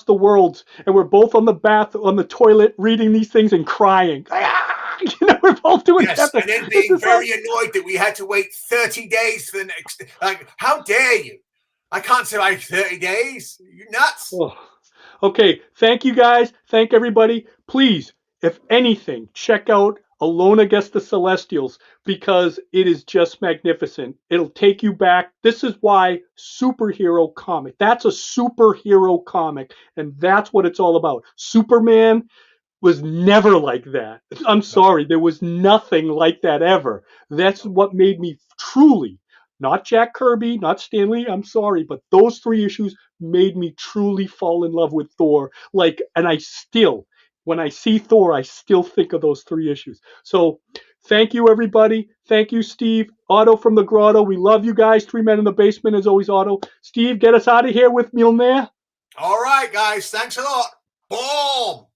worlds, and we're both on the toilet reading these things and crying. We're both doing that. And then being very annoyed that we had to wait 30 days for the next. How dare you? I can't survive 30 days. You nuts? Oh. Okay, thank you guys. Thank everybody. Please, if anything, check out Alone Against the Celestials because it is just magnificent. It'll take you back. This is why superhero comic. That's a superhero comic, and that's what it's all about. Superman was never like that. I'm sorry, there was nothing like that ever. That's what made me truly, not Jack Kirby, not Stanley, I'm sorry, but those 3 issues made me truly fall in love with Thor. Like, and I still, when I see Thor, I still think of those 3 issues. So thank you, everybody. Thank you, Steve. Otto from the Grotto. We love you guys. 3 Men in the Basement is always Otto. Steve, get us out of here with Mjolnir. All right, guys. Thanks a lot. Boom.